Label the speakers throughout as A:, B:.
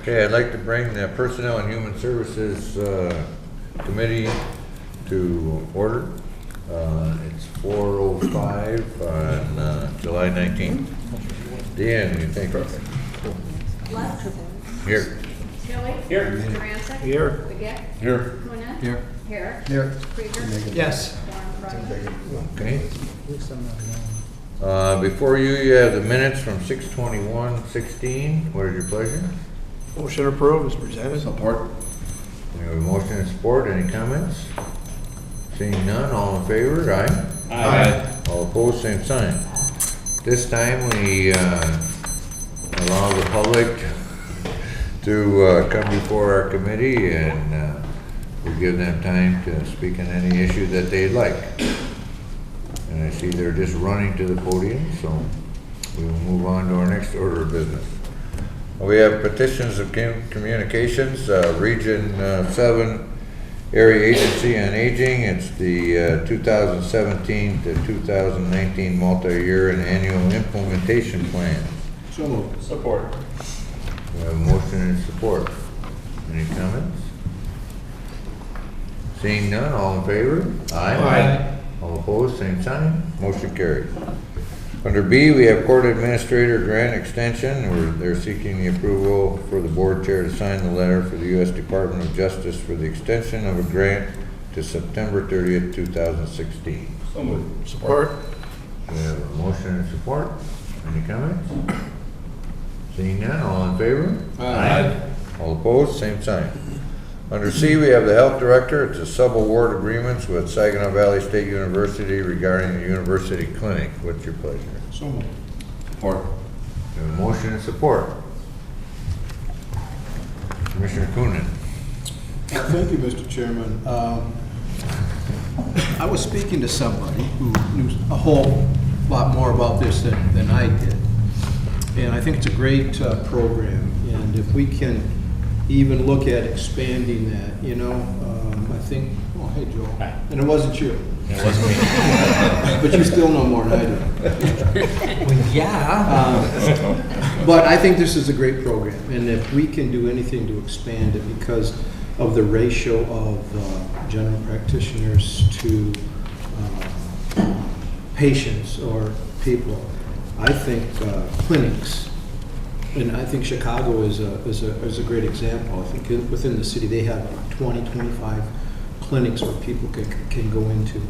A: Okay, I'd like to bring the Personnel and Human Services Committee to order. It's 4:05 on July 19th. Dan, you think?
B: Left.
A: Here.
B: Tilly.
C: Here.
B: Duranczyk.
C: Here.
B: Baguette.
A: Here.
B: Kuna.
C: Here.
B: Herrick.
C: Here.
B: Krieger.
C: Yes.
B: Warren present.
A: Okay. Before you have the minutes from 6/21/16. What is your pleasure?
C: Motion approved is presented. Support.
A: We have a motion and support. Any comments? Seeing none, all in favor? Aye.
C: Aye.
A: All opposed, same sign. This time we allow the public to come before our committee, and we give them time to speak on any issue that they'd like. And I see they're just running to the podium, so we will move on to our next order of business. We have petitions of communications, Region 7 Area Agency on Aging. It's the 2017 to 2019 multi-year and annual implementation plan.
C: So moved. Support.
A: We have a motion and support. Any comments? Seeing none, all in favor?
C: Aye.
A: All opposed, same sign. Motion carried. Under B, we have Court Administrator Grant Extension, where they're seeking the approval for the board chair to sign the letter for the U.S. Department of Justice for the extension of a grant to September 30th, 2016.
C: So moved. Support.
A: We have a motion and support. Any comments? Seeing none, all in favor?
C: Aye.
A: All opposed, same sign. Under C, we have the Health Director. It's a sub-award agreements with Saginaw Valley State University regarding the university clinic. What's your pleasure?
C: So moved. Support.
A: We have a motion and support. Commissioner Coonan.
D: Thank you, Mr. Chairman. I was speaking to somebody who knew a whole lot more about this than I did. And I think it's a great program. And if we can even look at expanding that, I think, oh, hey, Joel.
C: Hi.
D: And it wasn't you.
C: It wasn't me.
D: But you still know more than I do.
E: Well, yeah.
D: But I think this is a great program, and if we can do anything to expand it because of the ratio of general practitioners to patients or people, I think clinics, and I think Chicago is a great example. I think within the city they have 20, 25 clinics where people can go into.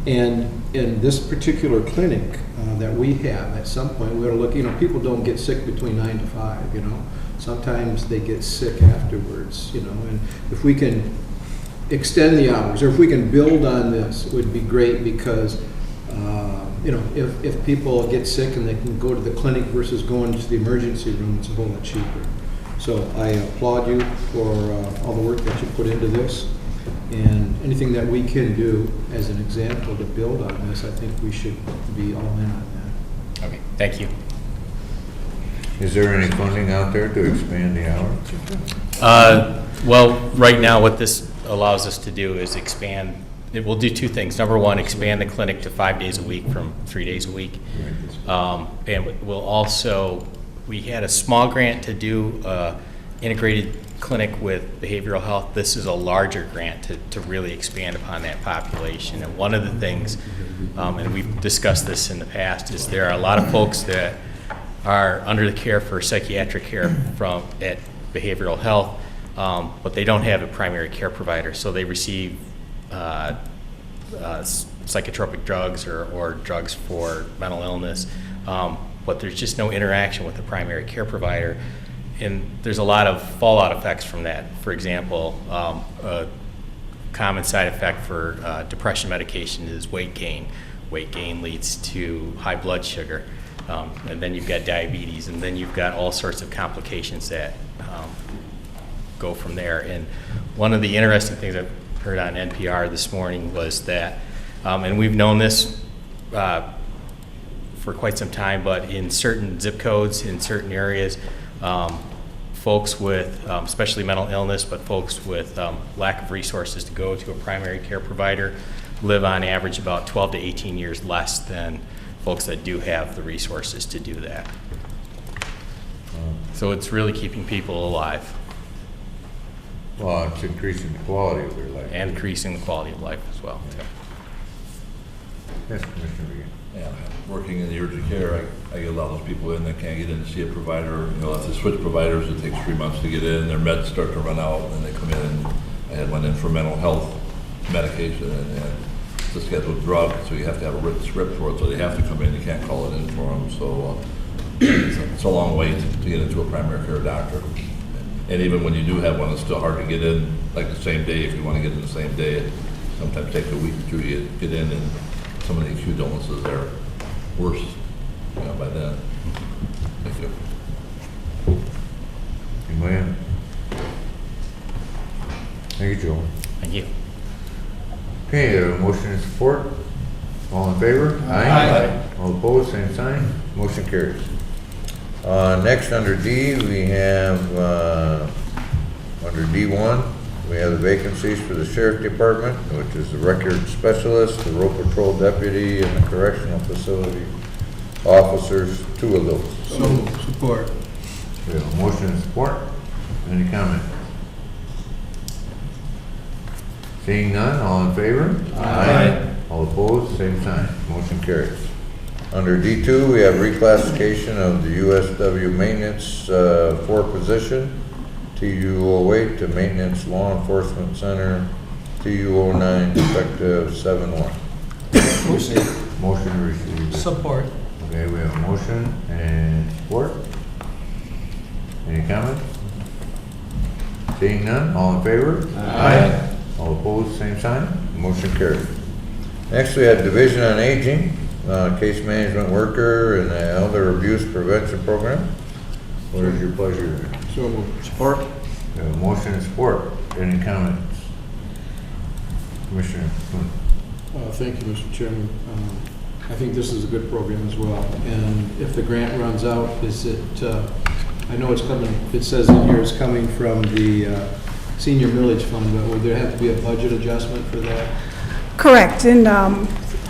D: And in this particular clinic that we have, at some point we ought to look, people don't get sick between 9 to 5, Sometimes they get sick afterwards, and if we can extend the hours, or if we can build on this, it would be great because, if people get sick and they can go to the clinic versus going to the emergency room, it's a whole lot cheaper. So I applaud you for all the work that you put into this. And anything that we can do as an example to build on this, I think we should be all in on that.
E: Okay, thank you.
A: Is there any funding out there to expand the hours?
E: Well, right now what this allows us to do is expand. It will do two things. Number one, expand the clinic to 5 days a week from 3 days a week. And we'll also, we had a small grant to do integrated clinic with behavioral health. This is a larger grant to really expand upon that population. And one of the things, and we've discussed this in the past, is there are a lot of folks that are under the care for psychiatric care at behavioral health, but they don't have a primary care provider, so they receive psychotropic drugs or drugs for mental illness, but there's just no interaction with the primary care provider. And there's a lot of fallout effects from that. For example, a common side effect for depression medication is weight gain. Weight gain leads to high blood sugar, and then you've got diabetes, and then you've got all sorts of complications that go from there. And one of the interesting things I've heard on NPR this morning was that, and we've known this for quite some time, but in certain zip codes, in certain areas, folks with, especially mental illness, but folks with lack of resources to go to a primary care provider live on average about 12 to 18 years less than folks that do have the resources to do that. So it's really keeping people alive.
A: Well, it's increasing the quality of their life.
E: and increasing the quality of life as well, too.
A: Yes, Commissioner Regan.
C: Yeah, working in the urgent care, I get a lot of those people in that can't get in to see a provider. You know, if they switch providers, it takes 3 months to get in. Their meds start to run out, and they come in. And I had one in for mental health medication, and it's a scheduled drug, so you have to have a written script for it. So they have to come in. You can't call it in for them. So it's a long way to get into a primary care doctor. And even when you do have one, it's still hard to get in like the same day. If you want to get in the same day, it sometimes takes a week or two to get in, and some of the acute illnesses are worse, you know, by then. Thank you.
A: Anybody else? Thank you, Joel.
E: Thank you.
A: Okay, motion and support. All in favor?
C: Aye.
A: All opposed, same sign. Motion carries. Next, under D, we have, under D1, we have the vacancies for the Sheriff Department, which is the record specialist, the road patrol deputy, and the correctional facility officers, 2 of those.
D: So, support.
A: We have a motion and support. Any comment? Seeing none, all in favor?
C: Aye.
A: All opposed, same sign. Motion carries. Under D2, we have reclassification of the USW maintenance 4 position, TU08 to Maintenance Law Enforcement Center, TU09, effective 7/1. Motion to receive.
B: Support.
A: Okay, we have a motion and support. Any comments? Seeing none, all in favor? Aye. All opposed, same sign. Motion carried. Next, we have Division on Aging, case management worker and the Elder Abuse Prevention Program. What is your pleasure?
D: So moved. Support.
A: We have a motion and support. Any comments? Commissioner Kuhn.
D: Thank you, Mr. Chairman. I think this is a good program as well. And if the grant runs out, is it, I know it's coming, it says in here it's coming from the senior millage fund, but would there have to be a budget adjustment for that?
F: Correct, in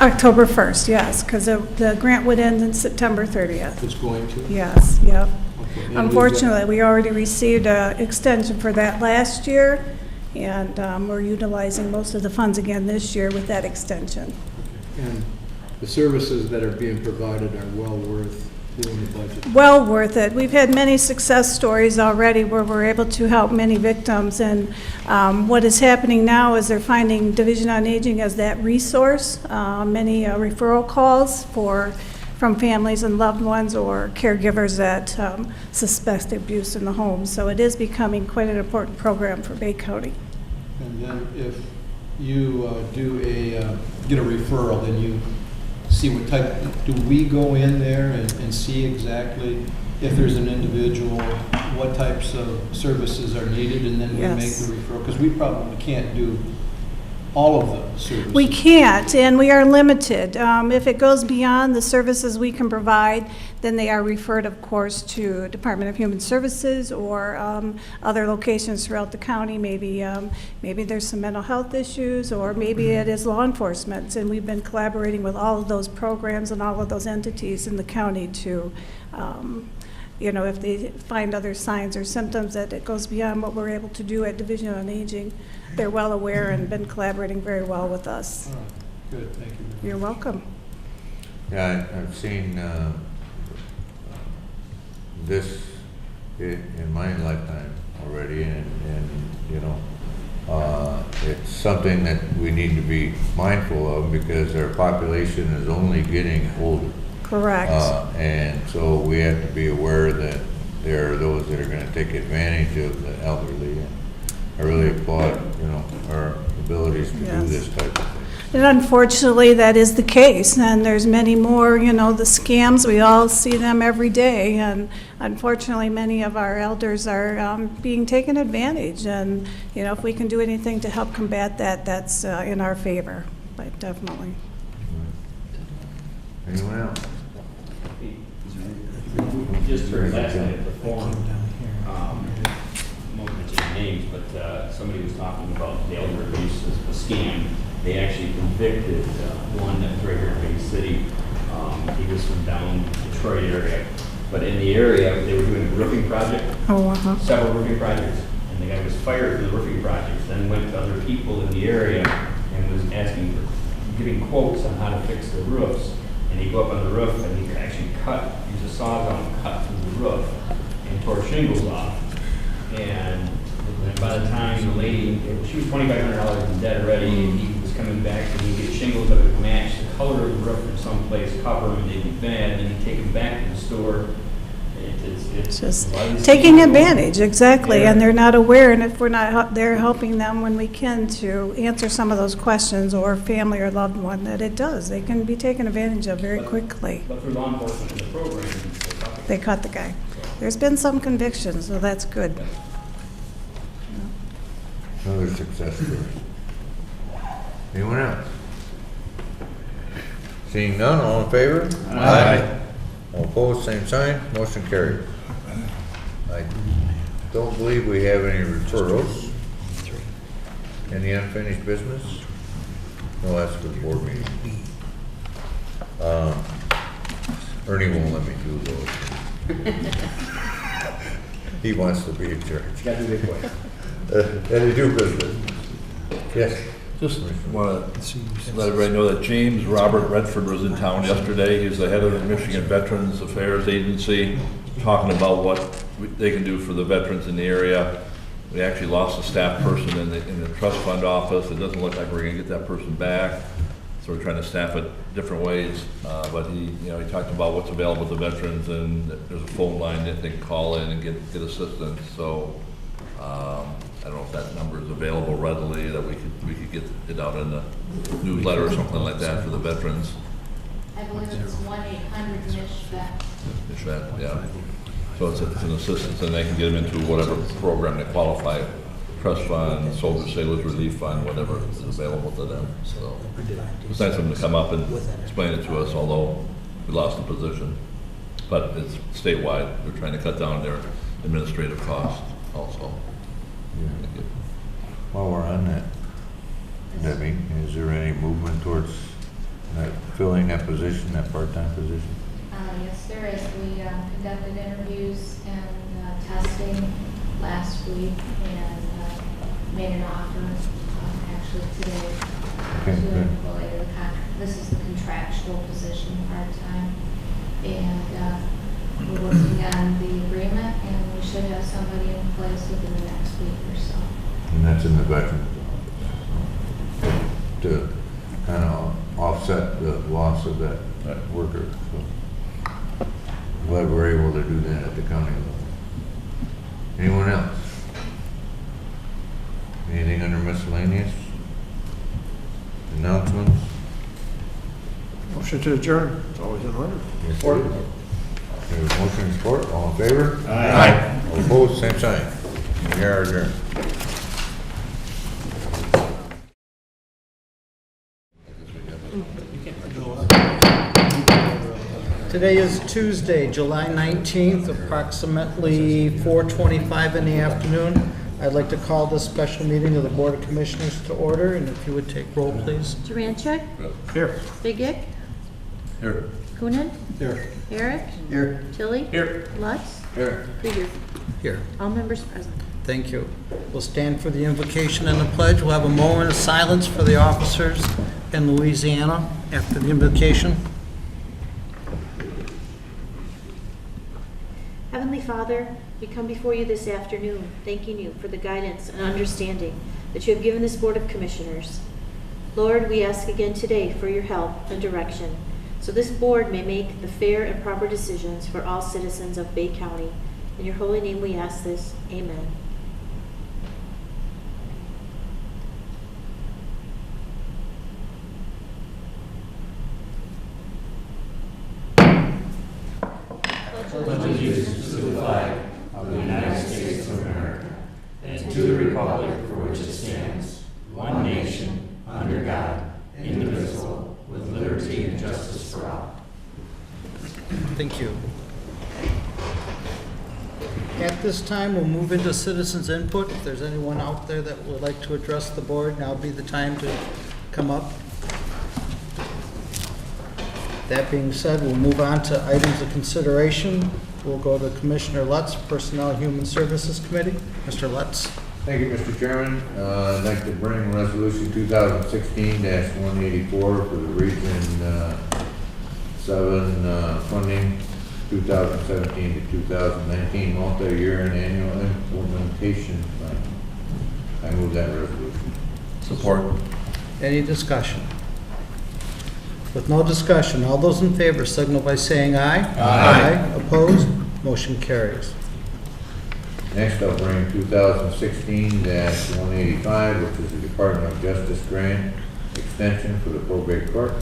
F: October 1st, yes, because the grant would end in September 30th.
D: It's going to?
F: Yes, yep.
D: Okay. And we've got-
F: Unfortunately, we already received an extension for that last year, and we're utilizing most of the funds again this year with that extension.
D: And the services that are being provided are well worth doing the budget.
F: Well worth it. We've had many success stories already where we're able to help many victims, and what is happening now is they're finding Division on Aging as that resource. Many referral calls from families and loved ones or caregivers that suspect abuse in the home. So it is becoming quite an important program for Bay County.
D: And then if you get a referral, then you see what type, do we go in there and see exactly if there's an individual, what types of services are needed, and then we make
F: Yes.
D: the referral? Because we probably can't do all of the services.
F: We can't, and we are limited. If it goes beyond the services we can provide, then they are referred, of course, to Department of Human Services or other locations throughout the county. Maybe there's some mental health issues, or maybe it is law enforcement. And we've been collaborating with all of those programs and all of those entities in the county to, if they find other signs or symptoms that it goes beyond what we're able to do at Division on Aging, they're well aware and been collaborating very well with us.
D: All right. Good, thank you.
F: You're welcome.
A: Yeah, I've seen this in my lifetime already, and it's something that we need to be mindful of because our population is only getting older.
F: Correct.
A: And so we have to be aware that there are those that are going to take advantage of the elderly. And I really applaud, our abilities to do
F: Yes.
A: this type of thing.
F: And unfortunately, that is the case, and there's many more, the scams, we all see them every day, and unfortunately, many of our elders are being taken advantage, and, if we can do anything to help combat that, that's in our favor, but definitely.
A: Anyone else?
G: Just heard last night at the forum, won't mention names, but somebody was talking about the elder abuse as a scam. They actually convicted one that's right here in Bay City. He was from down Detroit area, but in the area they were doing a roofing project,
F: Oh,
G: several roofing projects, and the guy was expired for the roofing projects, then went to other people in the area and was asking for, giving quotes on how to fix the roofs. And he'd go up on the roof and he could actually use a sawzall and cut through the roof and tore shingles off. And by the time the lady, she was $2,500 in debt already, and he was coming back and he'd get shingles that would match the color of the roof from someplace, cover them, and they'd be bad, and then he'd take them back to the store. It's
F: Just
G: a lot of these
F: taking
G: people-
F: advantage, exactly,
G: Yeah.
F: and they're not aware, and if we're not there helping them when we can to answer some of those questions, or family or loved one, that it does, they can be taken advantage of very quickly.
G: But through law enforcement and the program,
F: They caught the guy. There's been some convictions, so that's good.
A: Another success story. Anyone else? Seeing none, all in favor? Aye. All opposed, same sign, motion carried. I don't believe we have any referrals. Any unfinished business? No, that's for the board meeting. Ernie won't let me do those. He wants to be in charge.
G: gotta do it quick.
A: Any new business? Yes.
C: Just want to let everybody know that James Robert Redford was in town yesterday. He's the head of the Michigan Veterans Affairs Agency, talking about what they can do for the veterans in the area. We actually lost a staff person in the trust fund office. It doesn't look like we're going to get that person back, so we're trying to staff it different ways. But he talked about what's available to veterans, and there's a phone line that they can call in and get assistance. So. I don't know if that number is available readily, that we could get it out in the newsletter or something like that for the veterans.
H: I believe it's 1-800-MISH-VET.
C: MISH-VET, yeah. So it's an assistance, and they can get them into whatever program they qualify, trust fund, soldier sailors relief fund, whatever is available to them. So it's nice of them to come up and explain it to us, although we lost the position. But it's statewide. They're trying to cut down their administrative costs also.
A: While we're on that, Debbie, is there any movement towards filling that position, that part-time position?
H: Yes, there is. We conducted interviews and testing last week and made an offer actually today
A: Okay,
H: to
A: good.
H: an employee of the contract. This is the contractual position, part-time. And we're working on the agreement, and we should have somebody in place within the next week or so.
A: And that's in the veterans office, to kind of offset the loss of that worker. So glad we're able to do that at the county level. Anyone else? Anything under miscellaneous? Announcements?
B: Motion to adjourn. It's always in order.
A: Yes, it is. There's motion and support, all in favor? Aye. All opposed, same sign. We are adjourned.
D: Today is Tuesday, July 19th, approximately 4:25 in the afternoon. I'd like to call this special meeting of the Board of Commissioners to order, and if you would take roll, please.
I: Durancheck,
B: Here.
I: Bigick,
C: Here.
I: Coonan,
B: Here.
I: Eric,
B: Here.
I: Tilly,
C: Here.
I: Lutz,
A: Here.
I: Krieger.
D: Here.
I: All members present.
D: Thank you. We'll stand for the invocation and the pledge. We'll have a moment of silence for the officers in Louisiana after the invocation.
I: Heavenly Father, we come before you this afternoon, thanking you for the guidance and understanding that you have given this Board of Commissioners. Lord, we ask again today for your help and direction, so this board may make the fair and proper decisions for all citizens of Bay County. In your holy name we ask this. Amen.
D: Thank you. At this time, we'll move into citizens' input. If there's anyone out there that would like to address the board, now would be the time to come up. That being said, we'll move on to items of consideration. We'll go to Commissioner Lutz, Personnel and Human Services Committee. Mr. Lutz.
A: Thank you, Mr. Chairman. I'd like to bring Resolution 2016-184 for the Region 7 funding 2017 to 2019 multi-year and annual implementation plan. I move that resolution.
C: Support.
D: Any discussion? With no discussion, all those in favor signal by saying aye. Aye. Opposed? Motion carries.
A: Next, I'll bring 2016-185, which is the Department of Justice grant extension for the probate court.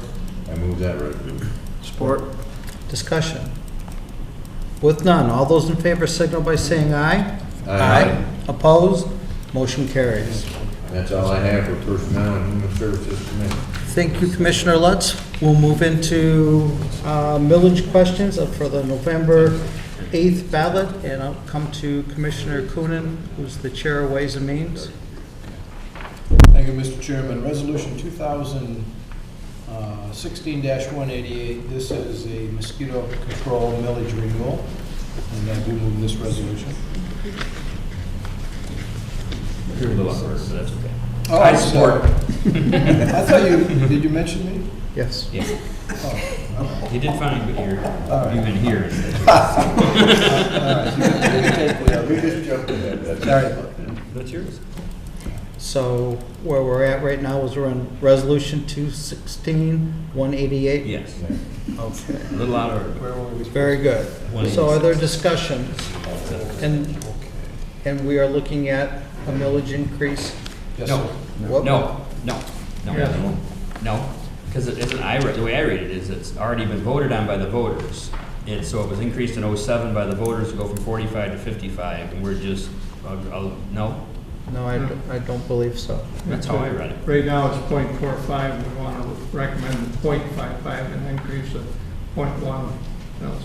A: I move that resolution.
B: Support.
D: Discussion. With none, all those in favor signal by saying aye.
A: Aye.
D: Opposed? Motion carries.
A: That's all I have for Personnel and Human Services Committee.
D: Thank you, Commissioner Lutz. We'll move into millage questions for the November 8th ballot, and I'll come to Commissioner Coonan, who's the Chair of Ways and Means.
B: Thank you, Mr. Chairman. Resolution 2016-188. This is a mosquito control millage renewal, and I do move this resolution.
G: You're a little upward, so that's okay.
B: Oh, I support. I thought did you mention me?
D: Yes.
G: Yeah.
B: Oh,
G: You did fine, but
B: right.
G: you've been here.
A: We just jumped ahead.
B: Sorry.
G: That's yours.
D: So where we're at right now is we're on Resolution 216-188?
G: Yes.
D: Okay.
G: A little out of
B: Where were we?
D: Very good. So are there discussions? And we are looking at a millage increase?
B: Yes,
G: No.
B: sir.
D: What?
G: No,
D: Yeah.
G: because the way I read it is it's already been voted on by the voters. And so it was increased in '07 by the voters to go from 45 to 55, and we're just, no?
D: No, I don't believe so.
G: That's how I read it.
J: Right now, it's .45, we want to recommend .55 and increase of .1 mils.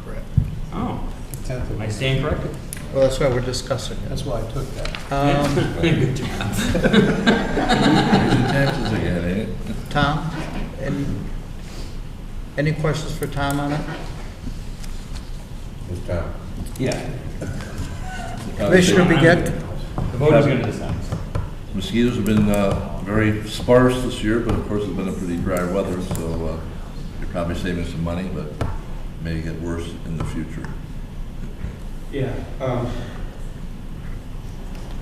B: Correct.
G: Oh,
B: Tenth of
G: am I
B: it.
G: staying corrected?
D: Well, that's why we're discussing it.
B: That's why I took that.
G: Good job.
C: Taxes again, ain't it?
D: Tom, any questions for Tom on it?
A: This time.
G: Yeah.
D: Commissioner Beget?
G: The voters are going to decide.
C: Mosquitoes have been very sparse this year, but of course it's been a pretty dry weather, so you're probably saving some money, but may get worse in the future.
K: Yeah.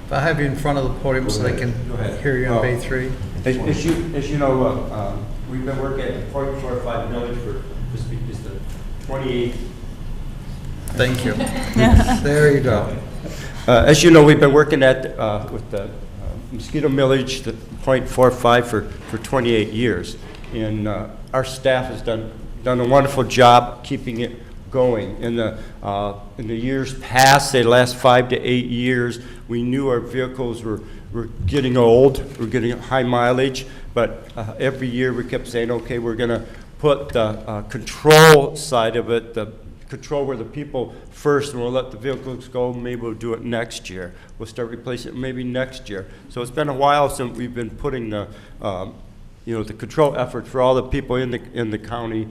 D: If I have you in front of the podium so they can
K: Go ahead.
D: hear you on Bay 3.
K: As you know, we've been working at the .45 millage for this is the 28th.
D: Thank you. There you go.
K: As you know, we've been working at with the mosquito millage, the .45 for 28 years, and our staff has done a wonderful job keeping it going. In the years past, say the last 5 to 8 years, we knew our vehicles were getting old, we're getting high mileage, but every year we kept saying, okay, we're going to put the control side of it, the control where the people first, and we'll let the vehicles go. Maybe we'll do it next year. We'll start replacing it maybe next year. So it's been a while since we've been putting the, the control effort for all the people in the county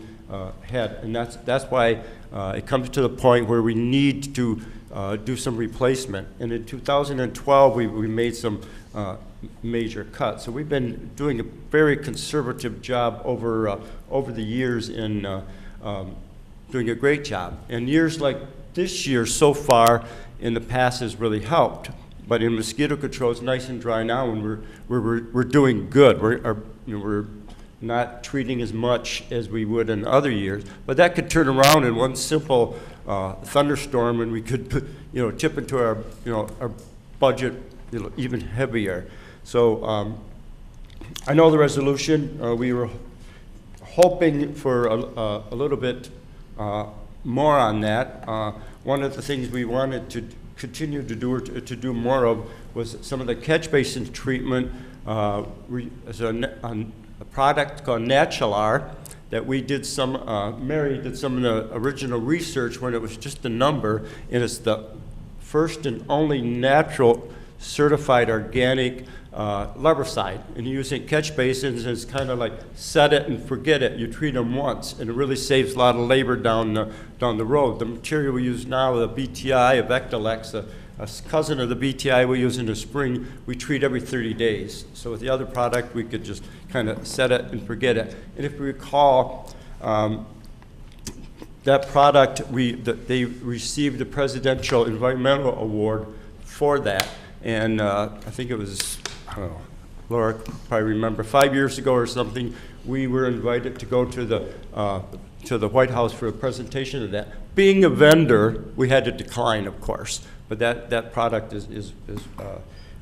K: head, and that's why it comes to the point where we need to do some replacement. And in 2012, we made some major cuts. So we've been doing a very conservative job over the years in doing a great job. And years like this year so far in the past has really helped. But in mosquito control, it's nice and dry now, and we're doing good. We're not treating as much as we would in other years. But that could turn around in one simple thunderstorm, and we could tip into our our budget even heavier. So I know the resolution. We were hoping for a little bit more on that. One of the things we wanted to continue to do, or to do more of, was some of the catch basin treatment as a product called Natural that we did some, Mary did some of the original research when it was just a number, and it's the first and only natural certified organic larvicide. And using catch basins is kind of like set it and forget it. You treat them once, and it really saves a lot of labor down the road. The material we use now, the BTI, Vectalex, a cousin of the BTI we use in the spring, we treat every 30 days. So with the other product, we could just kind of set it and forget it. And if you recall, that product, they received the Presidential Environmental Award for that. And I think it was, I don't know, Laura probably remember, 5 years ago or something, we were invited to go to the White House for a presentation of that. Being a vendor, we had to decline, of course, but that product is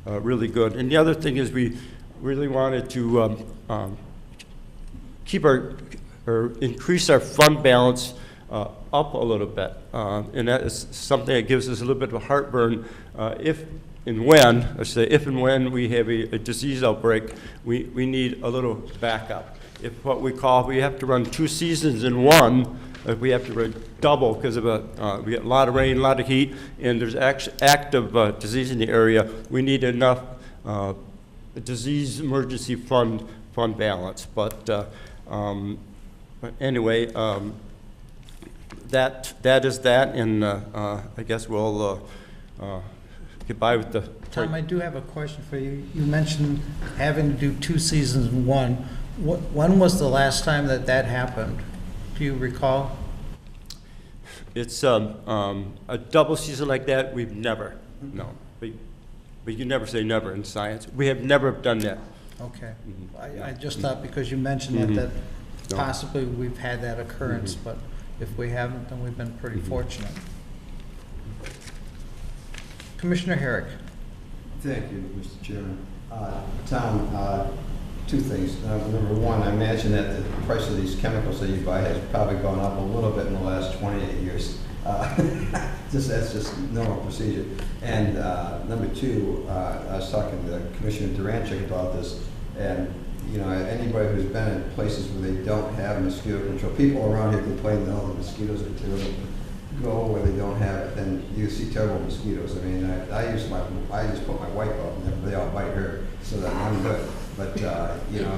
K: really good. And the other thing is we really wanted to keep or increase our fund balance up a little bit, and that is something that gives us a little bit of a heartburn if and when we have a disease outbreak, we need a little backup. If what we have to run 2 seasons in one, if we have to run double because of we get a lot of rain, a lot of heat, and there's active disease in the area, we need enough disease emergency fund balance. But anyway, that is that, and I guess we'll get by with the.
B: Tom, I do have a question for you. You mentioned having to do 2 seasons in one. When was the last time that happened? Do you recall?
K: It's a double season like that, we've never, no. But you never say never in science. We have never done that.
B: Okay. I just thought because you mentioned that possibly we've had that occurrence, but if we haven't, then we've been pretty fortunate. Commissioner Herrick.
L: Thank you, Mr. Chairman. Tom, 2 things. Number one, I imagine that the price of these chemicals that you buy has probably gone up a little bit in the last 28 years. That's just normal procedure. And number 2, I was talking to Commissioner Durancheck about this, and you know, anybody who's been in places where they don't have mosquito control, people around here complain that all the mosquitoes are terrible. Go where they don't have it, then you see terrible mosquitoes. I mean, I just put my wife out, and they all bite her, so that I'm good. But you know,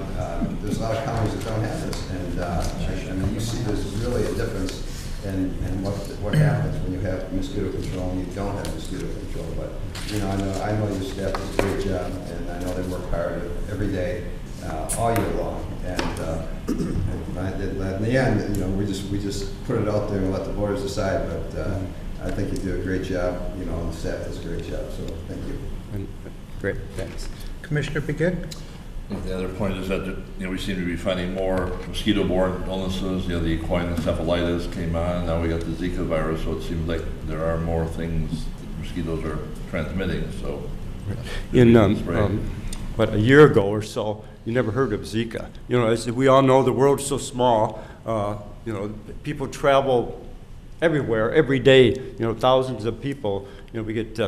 L: there's a lot of counties that don't have this, and I mean, you see there's really a difference in what happens when you have mosquito control and you don't have mosquito control. But you know, I know your staff does a great job, and I know they work hard every day, all year long. And in the end, you know, we just put it out there and let the voters decide. But I think you do a great job. You know, and the staff does a great job. So thank you.
K: Great, thanks.
B: Commissioner Begic.
C: The other point is that, you know, we seem to be finding more mosquito-borne illnesses. You know, the equine encephalitis came on. Now we got the Zika virus, so it seems like there are more things that mosquitoes are transmitting. So,
K: but a year ago or so, you never heard of Zika. You know, as we all know, the world's so small. You know, people travel everywhere, every day. You know, thousands of people. You know, we get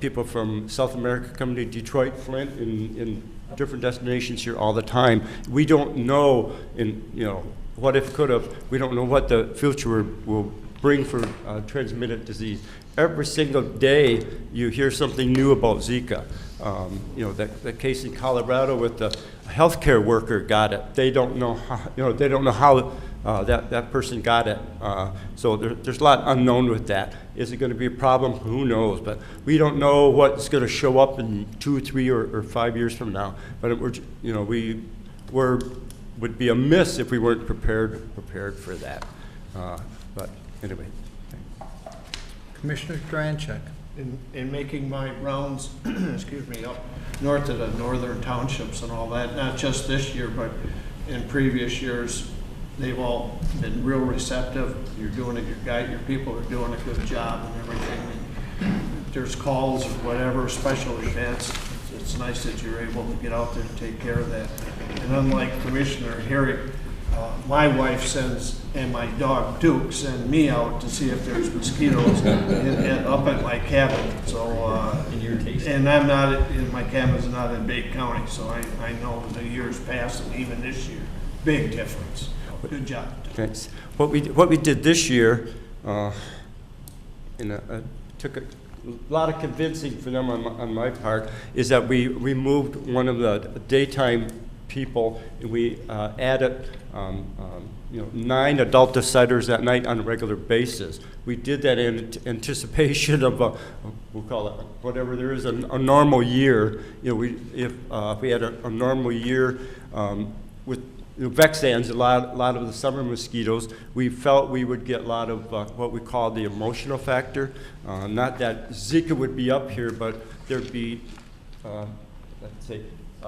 K: people from South America coming to Detroit, Flint, in different destinations here all the time. We don't know, you know, what if could have. We don't know what the future will bring for transmitted disease. Every single day, you hear something new about Zika. You know, the case in Colorado with the healthcare worker got it. They don't know how. You know, they don't know how that person got it. So there's a lot unknown with that. Is it going to be a problem? Who knows? But we don't know what's going to show up in 2, 3, or 5 years from now. But you know, would be amiss if we weren't prepared for that. But anyway.
B: Commissioner Durancheck.
J: In making my rounds, excuse me, up north of the northern townships and all that, not just this year, but in previous years, they've all been real receptive. You're doing it, your people are doing a good job and everything. And if there's calls or whatever, special events, it's nice that you're able to get out there and take care of that. And unlike Commissioner Herrick, my wife and my dog Duke send me out to see if there's mosquitoes up at my cabin. So, and I'm not, my cabin's not in Bay County, so I know the years past and even this year, big difference. Good job.
K: Thanks. What we did this year, took a lot of convincing for them on my part, is that we removed one of the daytime people. We added 9 adult deciders that night on a regular basis. We did that in anticipation of we'll call it whatever there is, a normal year. If we had a normal year with Vexans, a lot of the summer mosquitoes, we felt we would get a lot of what we call the emotional factor. Not that Zika would be up here, but there'd be, let's say,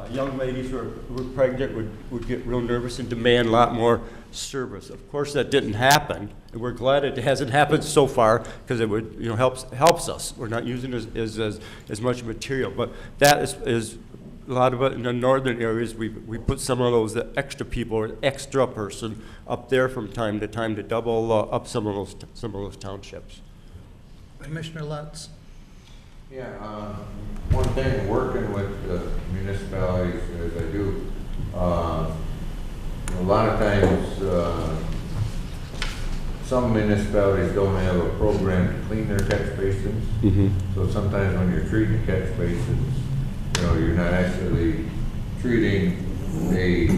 K: young ladies who were pregnant would get real nervous and demand a lot more service. Of course, that didn't happen, and we're glad it hasn't happened so far because it would helps us. We're not using as much material, but that is a lot of it in the northern areas. We put some of those extra people or extra person up there from time to time to double up some of those townships.
B: Commissioner Lutz?
A: Yeah, one thing, working with municipalities as I do, a lot of times some municipalities don't have a program to clean their catch basins.
K: Mm-hmm.
A: So sometimes when you're treating the catch basins, you're not actually treating a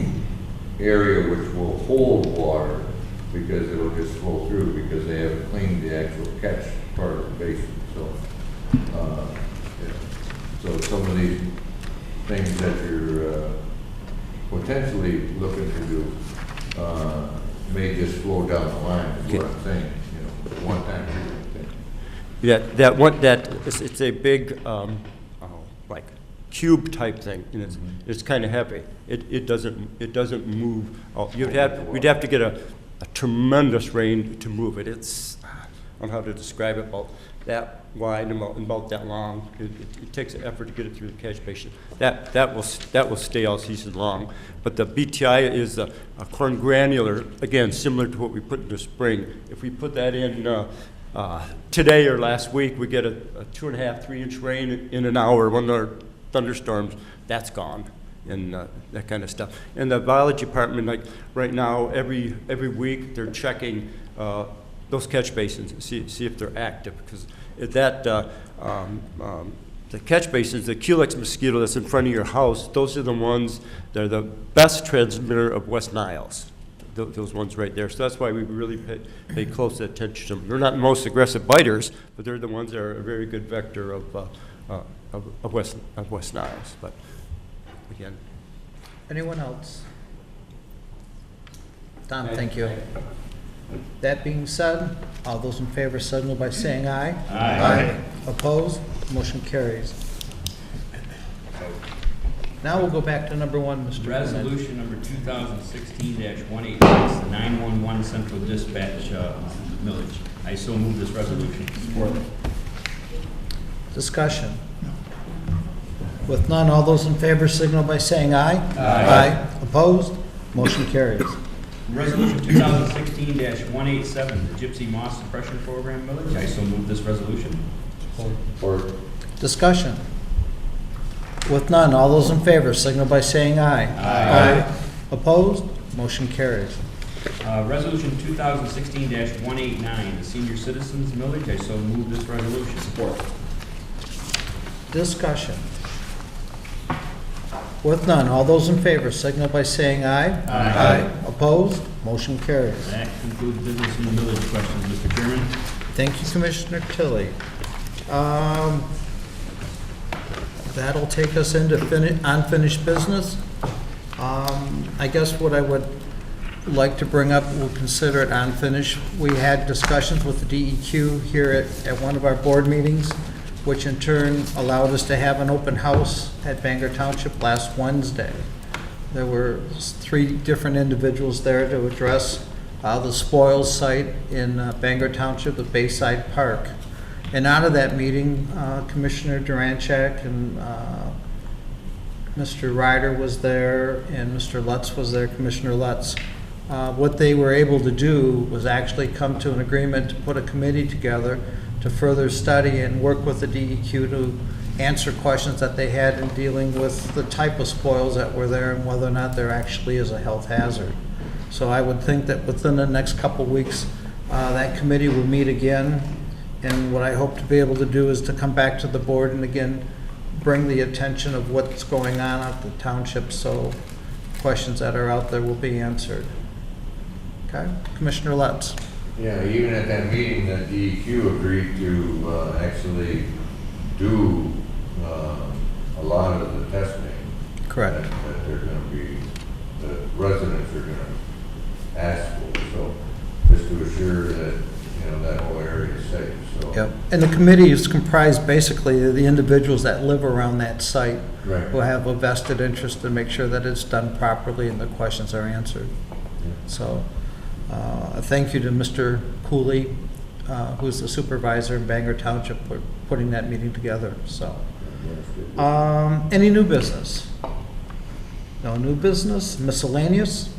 A: area which will hold water because it'll just flow through because they haven't cleaned the actual catch part of the basin. So some of these things that you're potentially looking to do may just flow down the line, is what I'm saying, one-time treatment thing.
K: Yeah, it's a big, like cube type thing, and it's kind of heavy. It doesn't move. We'd have to get a tremendous rain to move it. It's, I don't know how to describe it, about that wide and about that long. It takes an effort to get it through the catch basin. That will stay all season long. But the BTI is a corn granular, again, similar to what we put in the spring. If we put that in today or last week, we get a 2.5, 3-inch rain in an hour. When there are thunderstorms, that's gone, and that kind of stuff. And the biology department, like right now, every week they're checking those catch basins and see if they're active, because the catch basins, the Culex mosquito that's in front of your house, those are the ones that are the best transmitter of West Niles. Those ones right there. So that's why we really pay close attention to them. They're not the most aggressive biters, but they're the ones that are a very good vector of West Niles. But again,
B: Anyone else? Tom, thank you. That being said, all those in favor signal by saying aye.
G: Aye.
B: Opposed? Motion carries. Now we'll go back to number 1, Mr. Burnett.
G: Resolution number 2016-186, the 911 Central Dispatch millage. I so move this resolution. Support.
B: Discussion. With none, all those in favor signal by saying aye. Aye. Opposed? Motion carries.
G: Resolution 2016-187, the Gypsy Moss Suppression Program millage. I so move this resolution.
A: Support.
B: Discussion. With none, all those in favor signal by saying aye. Aye. Opposed? Motion carries.
G: Resolution 2016-189, the Senior Citizens millage. I so move this resolution. Support.
B: Discussion. With none, all those in favor signal by saying aye. Aye. Opposed? Motion carries.
G: That concludes business in the millage questions, Mr. Chairman.
B: Thank you, Commissioner Tilley. That'll take us into unfinished business. I guess what I would like to bring up, we'll consider it unfinished. We had discussions with the DEQ here at one of our board meetings, which in turn allowed us to have an open house at Bangor Township last Wednesday. There were 3 different individuals there to address the spoils site in Bangor Township, the Bayside Park. And out of that meeting, Commissioner Durancheck and Mr. Ryder was there, and Mr. Lutz was there, Commissioner Lutz. What they were able to do was actually come to an agreement to put a committee together to further study and work with the DEQ to answer questions that they had in dealing with the type of spoils that were there and whether or not there actually is a health hazard. So I would think that within the next couple weeks, that committee will meet again. And what I hope to be able to do is to come back to the board and again, bring the attention of what's going on at the township. So questions that are out there will be answered. Okay, Commissioner Lutz.
A: Yeah, even at that meeting, the DEQ agreed to actually do a lot of the testing.
B: Correct.
A: That they're gonna be, the residents are gonna ask for, so just to assure that, you know, that whole area is safe, so.
B: Yep, and the committee is comprised basically of the individuals that live around that site
A: Right.
B: who have a vested interest to make sure that it's done properly and the questions are answered. So, thank you to Mr. Cooley, who's the supervisor in Bangor Township, for putting that meeting together, so. Any new business? No new business, miscellaneous?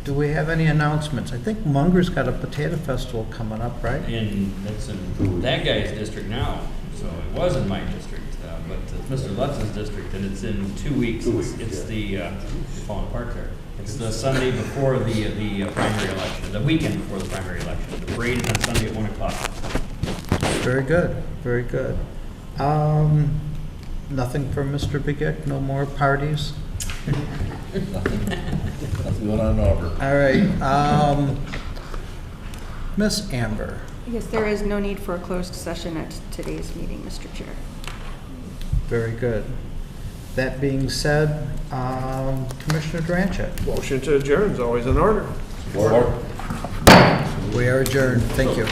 B: Do we have any announcements? I think Munger's got a potato festival coming up, right?
G: And that's in that guy's district now, so it was in my district, but it's Mr. Lutz's district, and it's in 2 weeks. It's the, falling apart there. It's the Sunday before the primary election, the weekend before the primary election. The parade is on Sunday at 1 o'clock.
B: Very good, very good. Nothing from Mr. Begic, no more parties?
C: Nothing going on in Auburn.
B: All right, Miss Amber.
M: Yes, there is no need for a closed session at today's meeting, Mr. Chair.
B: Very good. That being said, Commissioner Dranchett.
J: Motion to adjourn is always in order.
C: Support.
B: We are adjourned. Thank you.